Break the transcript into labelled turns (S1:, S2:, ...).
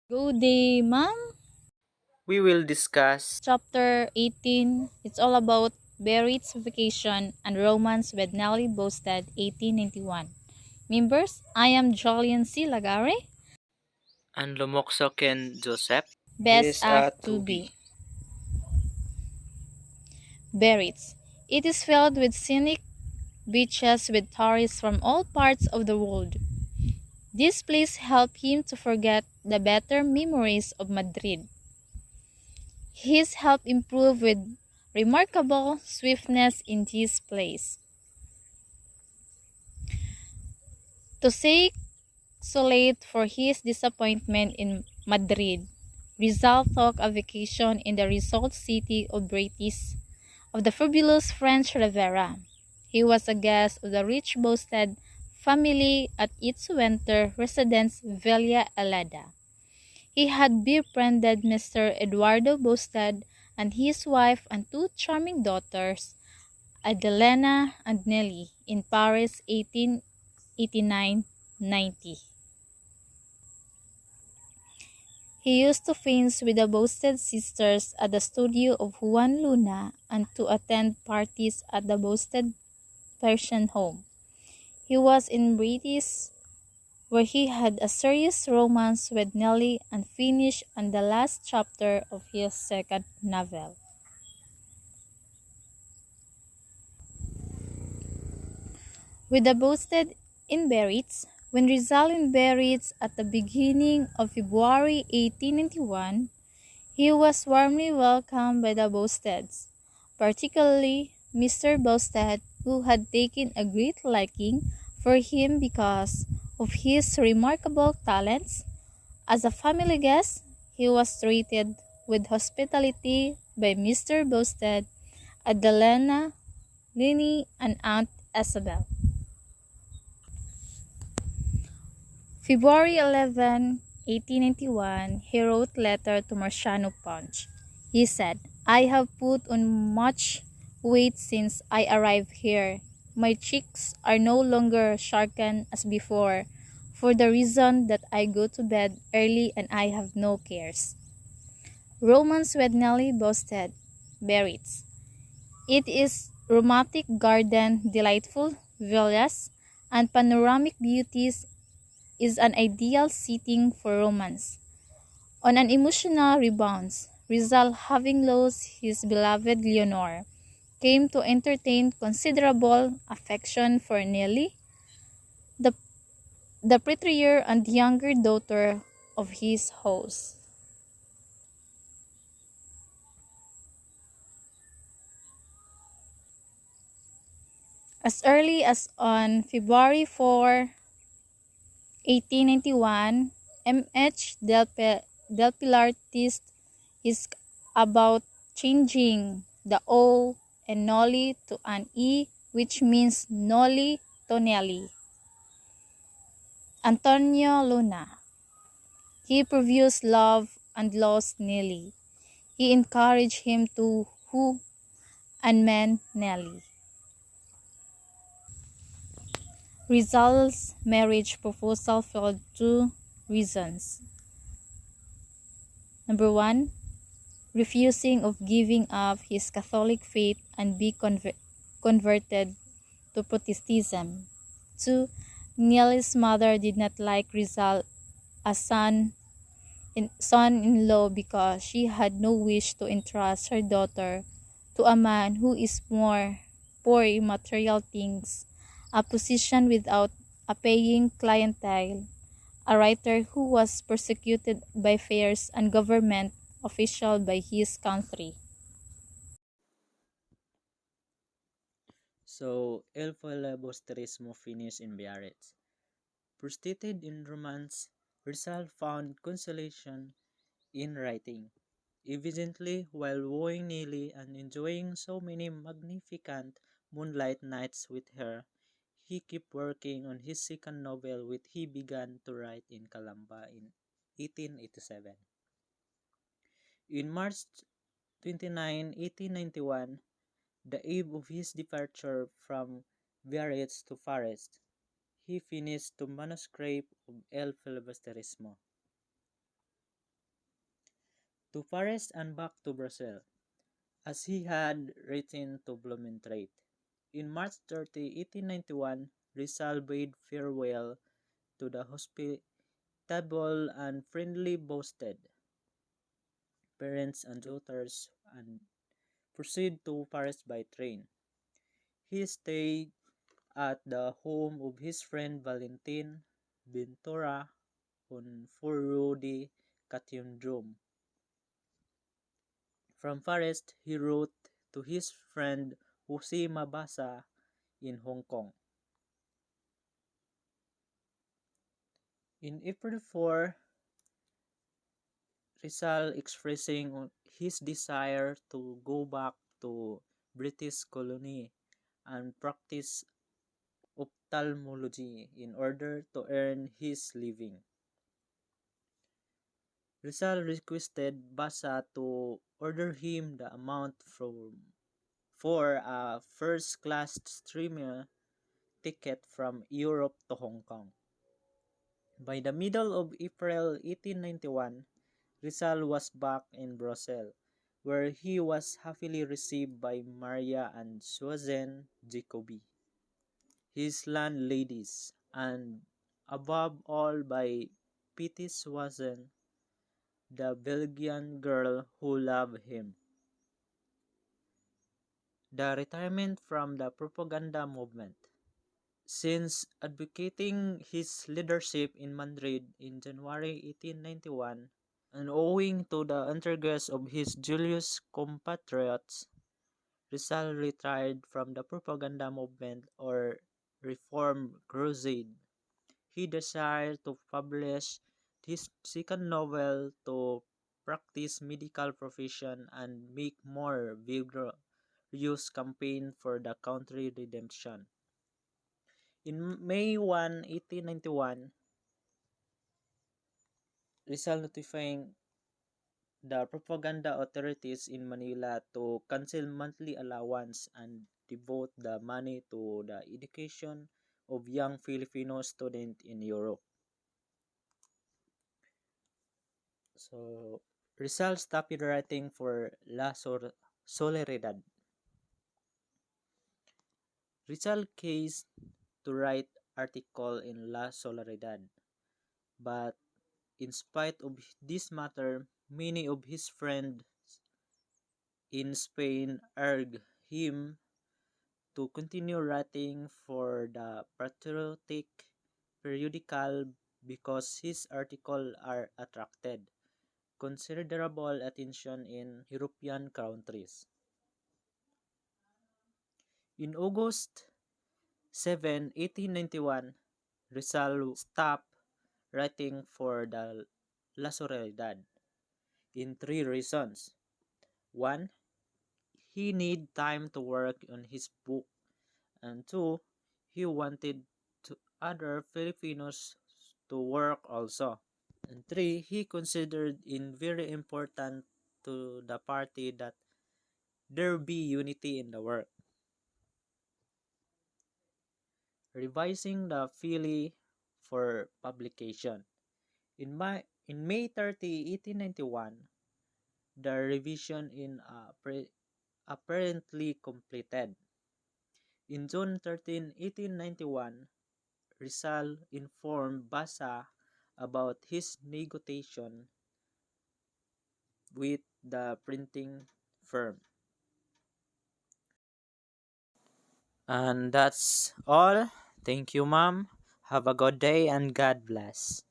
S1: Good day, ma'am.
S2: We will discuss
S1: Chapter 18. It's all about Biarritz vacation and romance with Nelly Boustead, 1891. Members, I am Juliene C. Lagare.
S2: and Lomocso Ken Joseph.
S1: Best
S2: Is
S1: act
S2: a
S1: to
S2: to
S1: be.
S2: be.
S1: Biarritz. It is filled with scenic beaches with tourists from all parts of the world. This place helped him to forget the better memories of Madrid. His help improved with remarkable swiftness in this place. To say solate for his disappointment in Madrid, Rizal took a vacation in the resort city of Biarritz of the fabulous French Riviera. He was a guest of the rich Boustead family at its winter residence Villa Alada. He had befriended Mr. Eduardo Boustead and his wife and two charming daughters, Adelena and Nelly, in Paris 1889-90. He used to feast with the Boustead sisters at the studio of Juan Luna and to attend parties at the Boustead Persian home. He was in British, where he had a serious romance with Nelly and finished on the last chapter of his second novel. With the Boustead in Biarritz, when Rizal in Biarritz at the beginning of February 1891, he was warmly welcomed by the Bousteads, particularly Mr. Boustead, who had taken a great liking for him because of his remarkable talents. As a family guest, he was treated with hospitality by Mr. Boustead, Adelena, Linny, and Aunt Isabel. February 11, 1891, he wrote letter to Marciano Punch. He said, I have put on much weight since I arrived here. My cheeks are no longer sharpened as before, for the reason that I go to bed early and I have no cares. Romance with Nelly Boustead, Biarritz. It is romantic garden, delightful villas, and panoramic beauties is an ideal setting for romance. On an emotional rebound, Rizal, having lost his beloved Leonor, came to entertain considerable affection for Nelly, the, the prettier and younger daughter of his host. As early as on February 4, 1891, M.H. Del Pilar teased is about changing the O and Noli to an E, which means Noli to Nelly. Antonio Luna. He profused love and lost Nelly. He encouraged him to woo and man Nelly. Rizal's marriage proposal failed two reasons. Number one, refusing of giving up his Catholic faith and be converted to Protestantism. 2. Nelly's mother did not like Rizal as son-in-law because she had no wish to entrust her daughter to a man who is more poor in material things, a position without a paying clientele, a writer who was persecuted by fairs and government official by his country.
S2: So El Filibusterismo finished in Biarritz. Prostrated in romance, Rizal found consolation in writing. Evidently, while wooing Neely and enjoying so many magnificent moonlight nights with her, he kept working on his second novel which he began to write in Calamba in 1887. In March 29, 1891, the eve of his departure from Biarritz to Paris, he finished the manuscript of El Filibusterismo. to Paris and back to Brazil, as he had written to Blumentritt. In March 30, 1891, Rizal bade farewell to the hospitable and friendly Boustead, parents and daughters, and proceeded to Paris by train. He stayed at the home of his friend Valentin Ventura on 4 Rue de Cathedral. From Paris, he wrote to his friend Jose Mabasa in Hong Kong. In April 4, Rizal expressing his desire to go back to British colony and practice ophthalmology in order to earn his living. Rizal requested Basa to order him the amount for a first-class steamer ticket from Europe to Hong Kong. By the middle of April 1891, Rizal was back in Brussels, where he was happily received by Maria and Susan Jacobi, his landladies, and above all by Pitty Susan, the Belgian girl who loved him. The retirement from the propaganda movement. Since advocating his leadership in Madrid in January 1891, and owing to the intrigues of his Julius compatriots, Rizal retired from the propaganda movement or reform crusade. He desired to publish his second novel, to practice medical profession, and make more vigorous campaign for the country redemption. In May 1, 1891, Rizal notifying the propaganda authorities in Manila to cancel monthly allowance and devote the money to the education of young Filipino students in Europe. So, Rizal stopped writing for Soledad. Rizal case to write article in La Soledad, but in spite of this matter, many of his friends in Spain urged him to continue writing for the patriotic periodical because his articles are attracted considerable attention in European countries. In August 7, 1891, Rizal stopped writing for the La Soledad in three reasons. One, he needed time to work on his book, and two, he wanted other Filipinos to work also. And three, he considered it very important to the party that there be unity in the work. Revising the Philly for publication. In May 30, 1891, the revision in apparently completed. In June 13, 1891, Rizal informed Basa about his negotiation with the printing firm. And that's all. Thank you, ma'am. Have a good day and God bless.